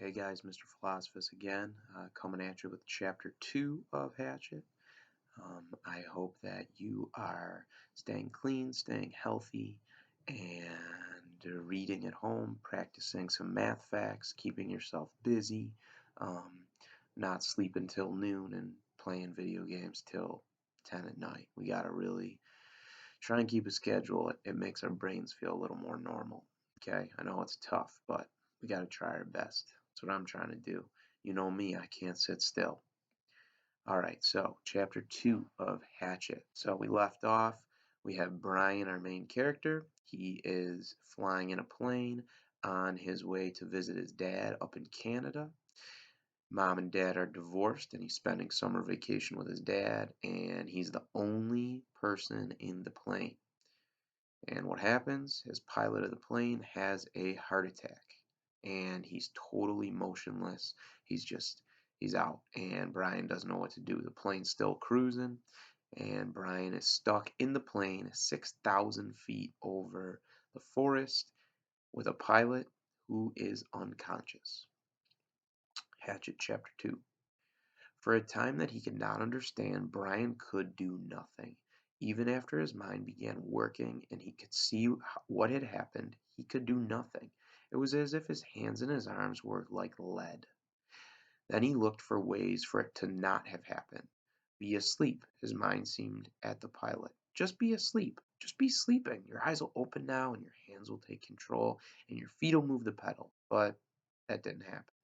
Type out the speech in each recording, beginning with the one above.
Hey guys, Mr. Filosofos again, coming at you with chapter 2 of Hatchet. I hope that you are staying clean, staying healthy, and reading at home, practicing some math facts, keeping yourself busy, um, not sleeping till noon, and playing video games till 10 at night. We gotta really try and keep a schedule. It makes our brains feel a little more normal. Okay, I know it's tough, but we got to try our best. That's what I'm trying to do. You know me, I can't sit still. All right, so chapter 2 of Hatchet. So we left off, we have Brian, our main character. He is flying in a plane on his way to visit his dad up in Canada. Mom and dad are divorced, and he's spending summer vacation with his dad, and he's the only person in the plane. And what happens? His pilot of the plane has a heart attack and he's totally motionless. He's out and Brian doesn't know what to do. The plane's still cruising and Brian is stuck in the plane 6,000 feet over the forest with a pilot who is unconscious. Hatchet chapter 2. For a time that he could not understand, Brian could do nothing. Even after his mind began working and he could see what had happened, he could do nothing. It was as if his hands and his arms were like lead. Then he looked for ways for it to not have happened. Be asleep, his mind seemed at the pilot. Just be asleep. Just be sleeping. Your eyes will open now and your hands will take control and your feet will move the pedal. But that didn't happen.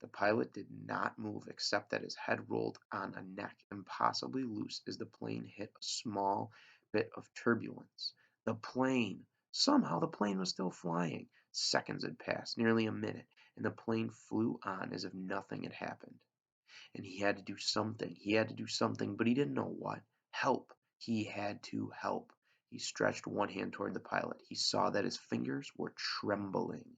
The pilot did not move except that his head rolled on a neck impossibly loose as the plane hit a small bit of turbulence. The plane! Somehow the plane was still flying. Seconds had passed, nearly a minute, and the plane flew on as if nothing had happened. And he had to do something. He had to do something, but he didn't know what. Help! He had to help. He stretched one hand toward the pilot. He saw that his fingers were trembling,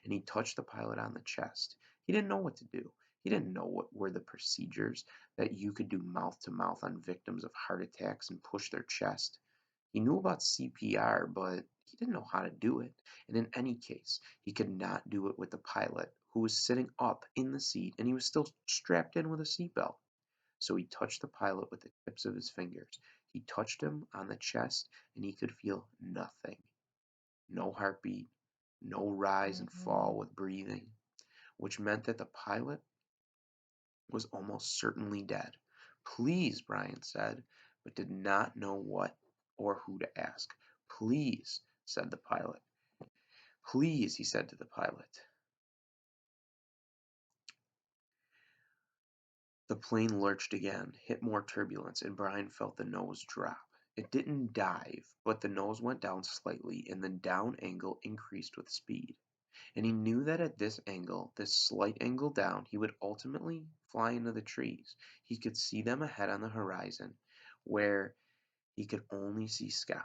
and he touched the pilot on the chest. He didn't know what to do. He didn't know what were the procedures that you could do mouth to mouth on victims of heart attacks and push their chest. He knew about CPR, but he didn't know how to do it. And in any case, he could not do it with the pilot, who was sitting up in the seat and he was still strapped in with a seatbelt. So he touched the pilot with the tips of his fingers. He touched him on the chest and he could feel nothing. No heartbeat, no rise and fall with breathing, which meant that the pilot was almost certainly dead. Please, Brian said, but did not know what or who to ask. Please, said the pilot. Please, he said to the pilot. The plane lurched again, hit more turbulence, and Brian felt the nose drop. It didn't dive, but the nose went down slightly, and the down angle increased with speed. And he knew that at this angle, this slight angle down, he would ultimately fly into the trees. He could see them ahead on the horizon, where he could only see sky.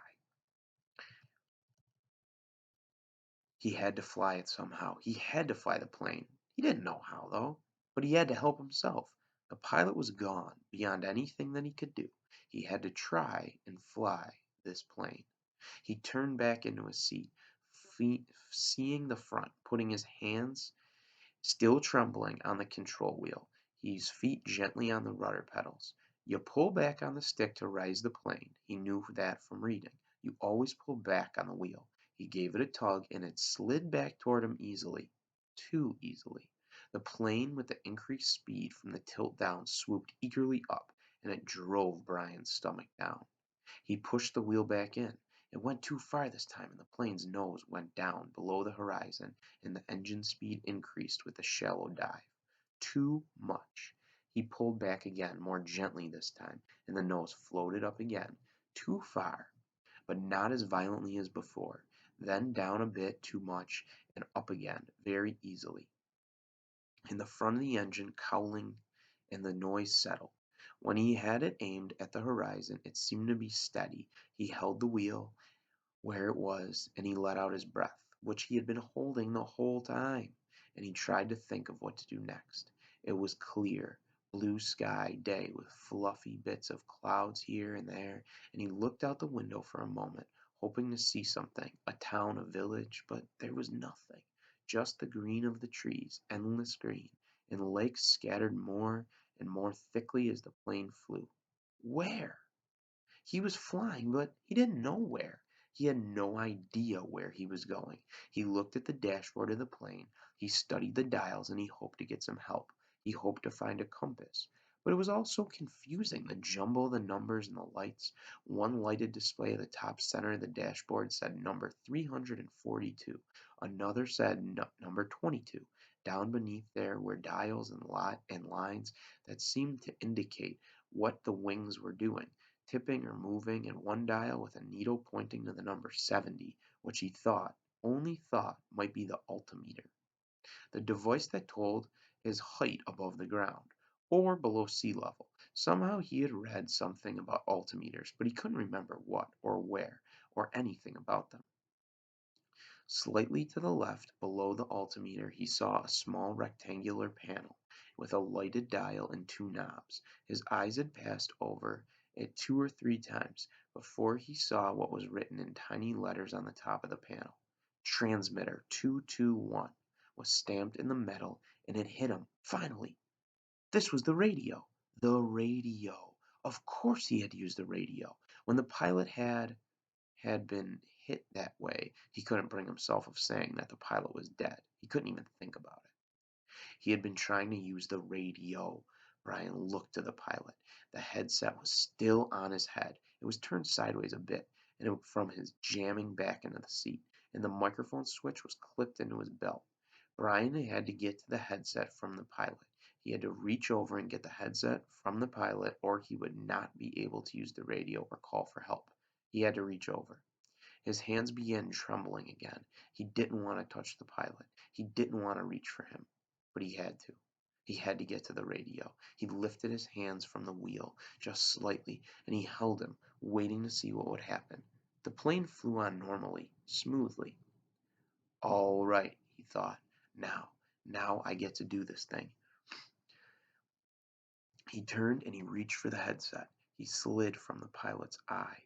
He had to fly it somehow. He had to fly the plane. He didn't know how, though, but he had to help himself. The pilot was gone, beyond anything that he could do. He had to try and fly this plane. He turned back into his seat, seeing the front, putting his hands, still trembling, on the control wheel, his feet gently on the rudder pedals. You pull back on the stick to raise the plane. He knew that from reading. You always pull back on the wheel. He gave it a tug and it slid back toward him easily. Too easily. The plane, with the increased speed from the tilt down, swooped eagerly up, and it drove Brian's stomach down. He pushed the wheel back in. It went too far this time, and the plane's nose went down below the horizon, and the engine speed increased with a shallow dive. Too much. He pulled back again, more gently this time, and the nose floated up again. Too far, but not as violently as before. Then down a bit too much, and up again, very easily. In the front of the engine cowling, and the noise settled. When he had it aimed at the horizon, it seemed to be steady. He held the wheel where it was, and he let out his breath, which he had been holding the whole time, and he tried to think of what to do next. It was clear, blue sky day with fluffy bits of clouds here and there, and he looked out the window for a moment, hoping to see something, a town, a village, but there was nothing. just the green of the trees, endless green, and lakes scattered more and more thickly as the plane flew. Where? He was flying, but he didn't know where. He had no idea where he was going. He looked at the dashboard of the plane. He studied the dials and he hoped to get some help. He hoped to find a compass. But it was all so confusing, the jumble of the numbers and the lights. One lighted display at the top center of the dashboard said number 342. Another said number 22. Down beneath there were dials and lines that seemed to indicate what the wings were doing, tipping or moving, and one dial with a needle pointing to the number 70, which he only thought, might be the altimeter, the device that told his height above the ground, or below sea level. Somehow he had read something about altimeters, but he couldn't remember what or where or anything about them. Slightly to the left, below the altimeter, he saw a small rectangular panel with a lighted dial and two knobs. His eyes had passed over it two or three times before he saw what was written in tiny letters on the top of the panel. Transmitter 221 was stamped in the metal, and it hit him. Finally, this was the radio. The radio. Of course he had used the radio. When the pilot had been hit that way, he couldn't bring himself of saying that the pilot was dead. He couldn't even think about it. He had been trying to use the radio. Brian looked to the pilot. The headset was still on his head. It was turned sideways a bit, from his jamming back into the seat, and the microphone switch was clipped into his belt. Brian had to get to the headset from the pilot. He had to reach over and get the headset from the pilot, or he would not be able to use the radio or call for help. He had to reach over. His hands began trembling again. He didn't want to touch the pilot. He didn't want to reach for him, but he had to. He had to get to the radio. He lifted his hands from the wheel just slightly, and he held them, waiting to see what would happen. The plane flew on normally, smoothly. All right, he thought. Now I get to do this thing. He turned and he reached for the headset. He slid from the pilot's eye.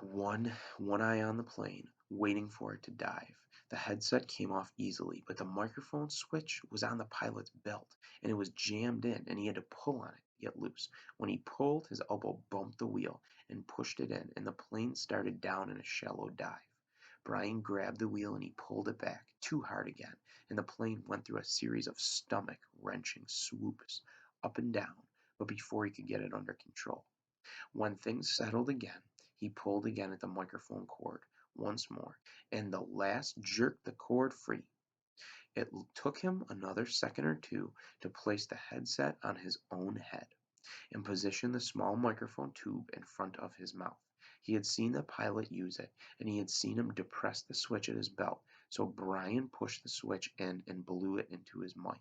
One eye on the plane, waiting for it to dive. The headset came off easily, but the microphone switch was on the pilot's belt, and it was jammed in, and he had to pull on it to get loose. When he pulled, his elbow bumped the wheel and pushed it in, and the plane started down in a shallow dive. Brian grabbed the wheel and he pulled it back, too hard again, and the plane went through a series of stomach-wrenching swoops up and down, but before he could get it under control. When things settled again, he pulled again at the microphone cord once more, and the last jerked the cord free. It took him another second or two to place the headset on his own head and position the small microphone tube in front of his mouth. He had seen the pilot use it, and he had seen him depress the switch at his belt, so Brian pushed the switch in and blew it into his mic.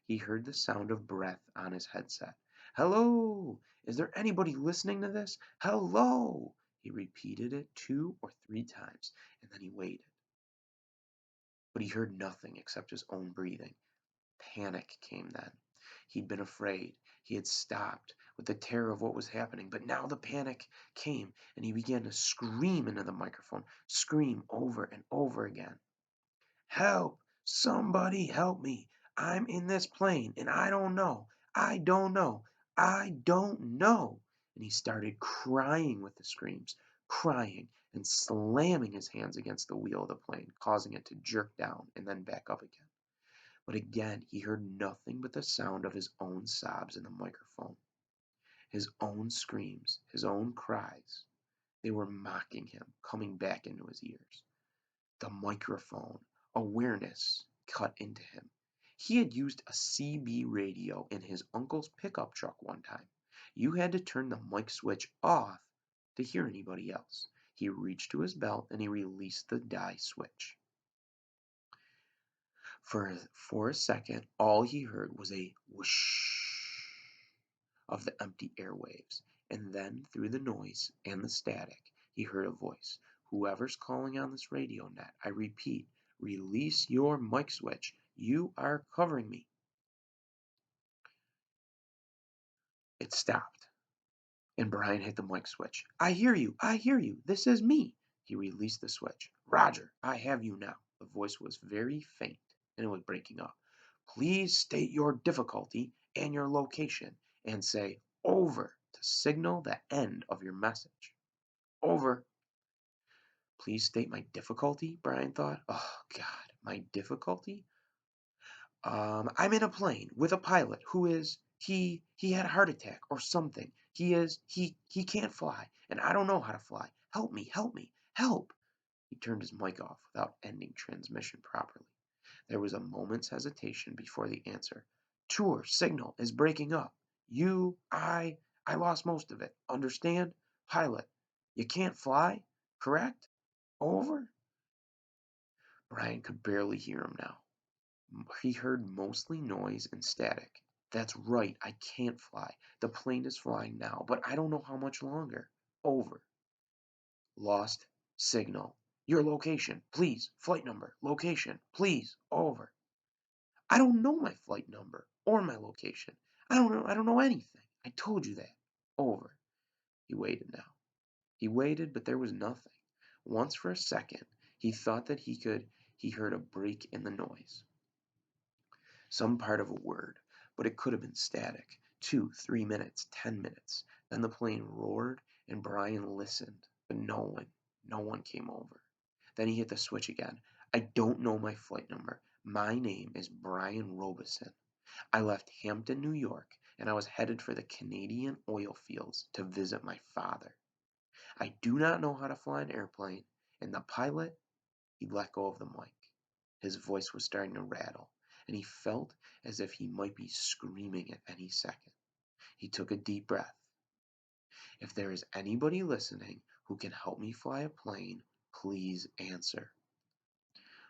He heard the sound of breath on his headset. "Hello! Is there anybody listening to this? Hello!" He repeated it 2 or 3 times, and then he waited. But he heard nothing except his own breathing. Panic came then. He'd been afraid. He had stopped with the terror of what was happening, but now the panic came, and he began to scream into the microphone, scream over and over again. "Help! Somebody help me! I'm in this plane, and I don't know! I don't know! I don't know!" And he started crying with the screams, crying and slamming his hands against the wheel of the plane, causing it to jerk down and then back up again. But again he heard nothing but the sound of his own sobs in the microphone, his own screams, his own cries. They were mocking him, coming back into his ears. The microphone awareness cut into him. He had used a CB radio in his uncle's pickup truck one time. You had to turn the mic switch off to hear anybody else. He reached to his belt and he released the die switch. For a second, all he heard was a whoosh of the empty airwaves, and then through the noise and the static, he heard a voice. "Whoever's calling on this radio net, I repeat, release your mic switch. You are covering me." It stopped, and Brian hit the mic switch. I hear you. This is me." He released the switch. Roger, I have you now. The voice was very faint, and it was breaking up. Please state your difficulty and your location, and say over to signal the end of your message. Over. Please state my difficulty, Brian thought. Oh, God, my difficulty? I'm in a plane with a pilot who is he had a heart attack or something. He can't fly, and I don't know how to fly. Help me, help me, help. He turned his mic off without ending transmission properly. There was a moment's hesitation before the answer. Tour signal is breaking up. I lost most of it. Understand? Pilot, you can't fly? Correct? Over? Brian could barely hear him now. He heard mostly noise and static. That's right, I can't fly. The plane is flying now, but I don't know how much longer. Over. Lost signal. Your location, please. Flight number. Location, please. Over. I don't know my flight number or my location. I don't know anything. I told you that. Over. He waited now. He waited, but there was nothing. Once for a second, he thought that he heard a break in the noise. Some part of a word, but it could have been static. 2, 3 minutes, 10 minutes. Then the plane roared and Brian listened, but no one came over. Then he hit the switch again. I don't know my flight number. My name is Brian Robeson. I left Hampton, New York, and I was headed for the Canadian oil fields to visit my father. I do not know how to fly an airplane, and the pilot, he let go of the mic. His voice was starting to rattle, and he felt as if he might be screaming at any second. He took a deep breath. If there is anybody listening who can help me fly a plane, please answer.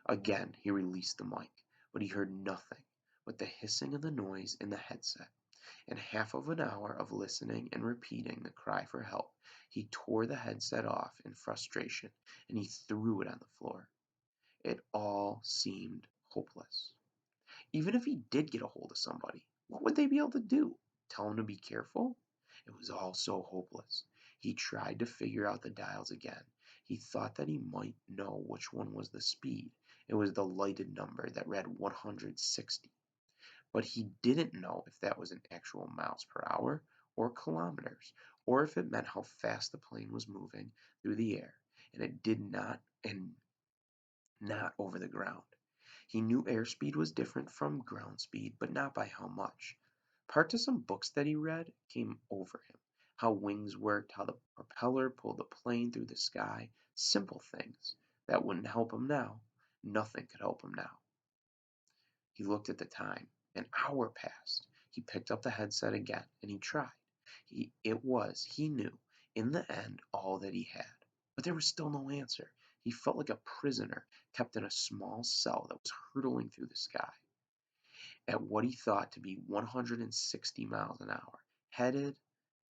Again, he released the mic, but he heard nothing but the hissing of the noise in the headset. In half of an hour of listening and repeating the cry for help, he tore the headset off in frustration and he threw it on the floor. It all seemed hopeless. Even if he did get a hold of somebody, what would they be able to do? Tell him to be careful? It was all so hopeless. He tried to figure out the dials again. He thought that he might know which one was the speed. It was the lighted number that read 160. But he didn't know if that was in actual miles per hour or kilometers, or if it meant how fast the plane was moving through the air, and it did not, and not over the ground. He knew airspeed was different from ground speed, but not by how much. Parts of some books that he read came over him. How wings worked, how the propeller pulled the plane through the sky. Simple things that wouldn't help him now. Nothing could help him now. He looked at the time. An hour passed. He picked up the headset again, and he tried. He knew, in the end, all that he had. But there was still no answer. He felt like a prisoner kept in a small cell that was hurtling through the sky at what he thought to be 160 miles an hour. Headed,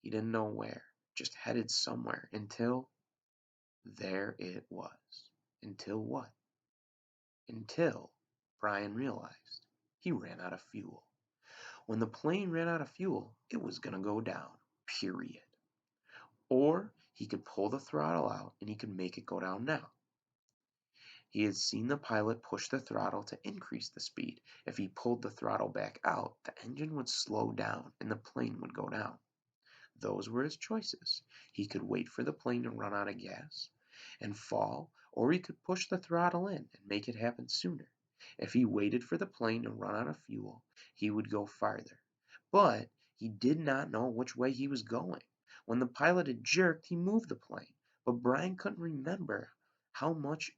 he didn't know where, just headed somewhere until there it was. Until what? Until Brian realized he ran out of fuel. When the plane ran out of fuel, it was going to go down, period. Or he could pull the throttle out and he could make it go down now. He had seen the pilot push the throttle to increase the speed. If he pulled the throttle back out, the engine would slow down and the plane would go down. Those were his choices. He could wait for the plane to run out of gas and fall, or he could push the throttle in and make it happen sooner. If he waited for the plane to run out of fuel, he would go farther. But he did not know which way he was going. When the pilot had jerked, he moved the plane, but Brian couldn't remember how much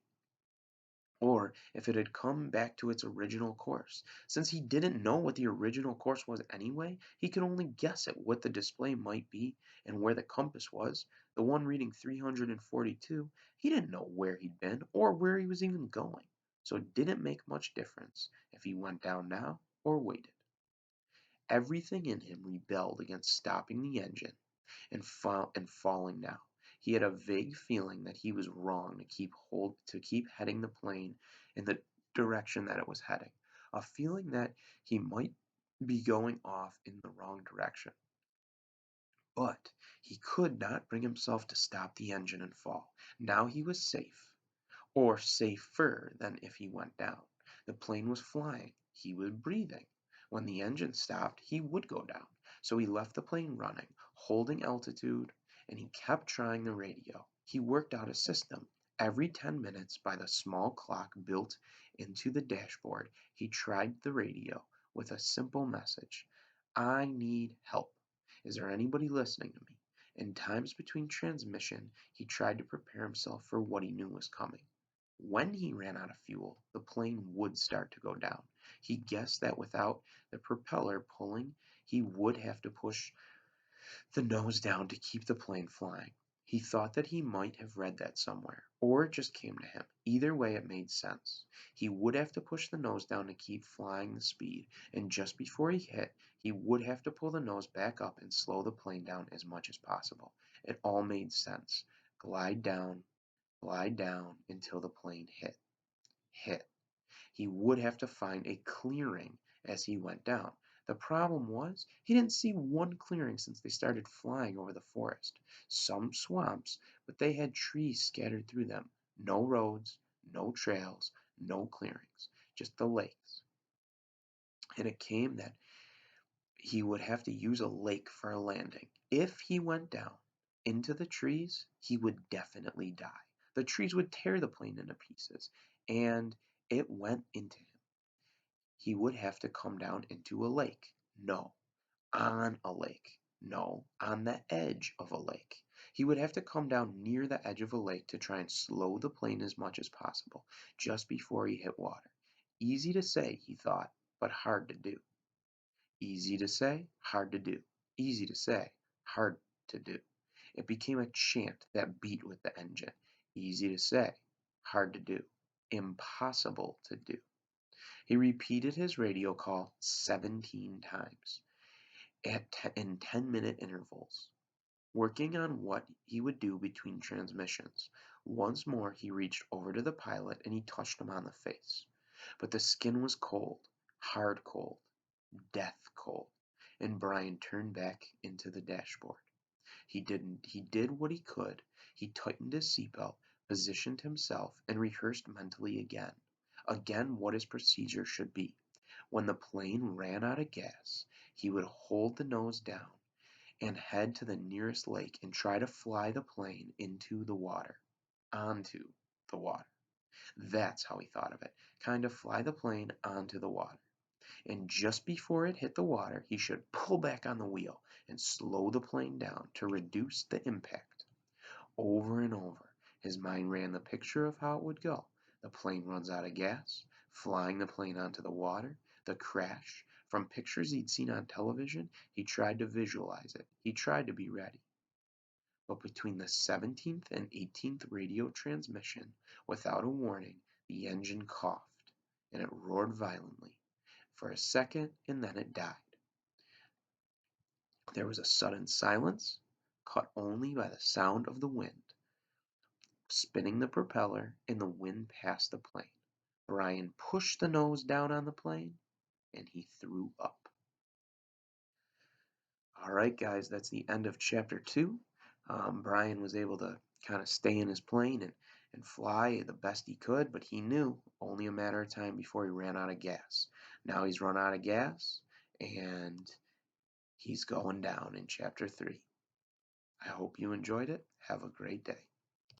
or if it had come back to its original course. Since he didn't know what the original course was anyway, he could only guess at what the display might be and where the compass was. The one reading 342, he didn't know where he'd been or where he was even going, so it didn't make much difference if he went down now or waited. Everything in him rebelled against stopping the engine and falling now. He had a vague feeling that he was wrong to keep heading the plane in the direction that it was heading. A feeling that he might be going off in the wrong direction. But he could not bring himself to stop the engine and fall. Now he was safe. or safer than if he went down. The plane was flying, he was breathing. When the engine stopped, he would go down. So he left the plane running, holding altitude, and he kept trying the radio. He worked out a system. Every 10 minutes, by the small clock built into the dashboard, he tried the radio with a simple message: I need help. Is there anybody listening to me? In times between transmission, he tried to prepare himself for what he knew was coming. When he ran out of fuel, the plane would start to go down. He guessed that without the propeller pulling, he would have to push the nose down to keep the plane flying. He thought that he might have read that somewhere, or it just came to him. Either way, it made sense. He would have to push the nose down to keep flying the speed, and just before he hit, he would have to pull the nose back up and slow the plane down as much as possible. It all made sense. Glide down until the plane hit. He would have to find a clearing as he went down. The problem was, he didn't see one clearing since they started flying over the forest. Some swamps, but they had trees scattered through them. No roads, no trails, no clearings, just the lakes. And it came that he would have to use a lake for a landing. If he went down into the trees, he would definitely die. The trees would tear the plane into pieces, and it went into him. He would have to come down into a lake. No, on a lake. No, on the edge of a lake. He would have to come down near the edge of a lake to try and slow the plane as much as possible, just before he hit water. Easy to say, he thought, but hard to do. Easy to say, hard to do. Easy to say, hard to do. It became a chant that beat with the engine. Easy to say, hard to do. Impossible to do. He repeated his radio call 17 times in 10-minute intervals, working on what he would do between transmissions. Once more he reached over to the pilot and he touched him on the face. But the skin was cold, hard cold, death cold, and Brian turned back into the dashboard. He did what he could. He tightened his seatbelt, positioned himself, and rehearsed mentally again. Again what his procedure should be. When the plane ran out of gas, he would hold the nose down and head to the nearest lake and try to fly the plane into the water, onto the water. That's how he thought of it. Kind of fly the plane onto the water. And just before it hit the water, he should pull back on the wheel and slow the plane down to reduce the impact. Over and over, his mind ran the picture of how it would go. The plane runs out of gas, flying the plane onto the water, the crash. From pictures he'd seen on television, he tried to visualize it. He tried to be ready. But between the 17th and 18th radio transmission, without a warning, the engine coughed, and it roared violently for a second, and then it died. There was a sudden silence, cut only by the sound of the wind spinning the propeller, and the wind passed the plane. Brian pushed the nose down on the plane, and he threw up. All right, guys, that's the end of chapter 2. Brian was able to kind of stay in his plane and fly the best he could, but he knew only a matter of time before he ran out of gas. Now he's run out of gas, and he's going down in chapter 3. I hope you enjoyed it. Have a great day.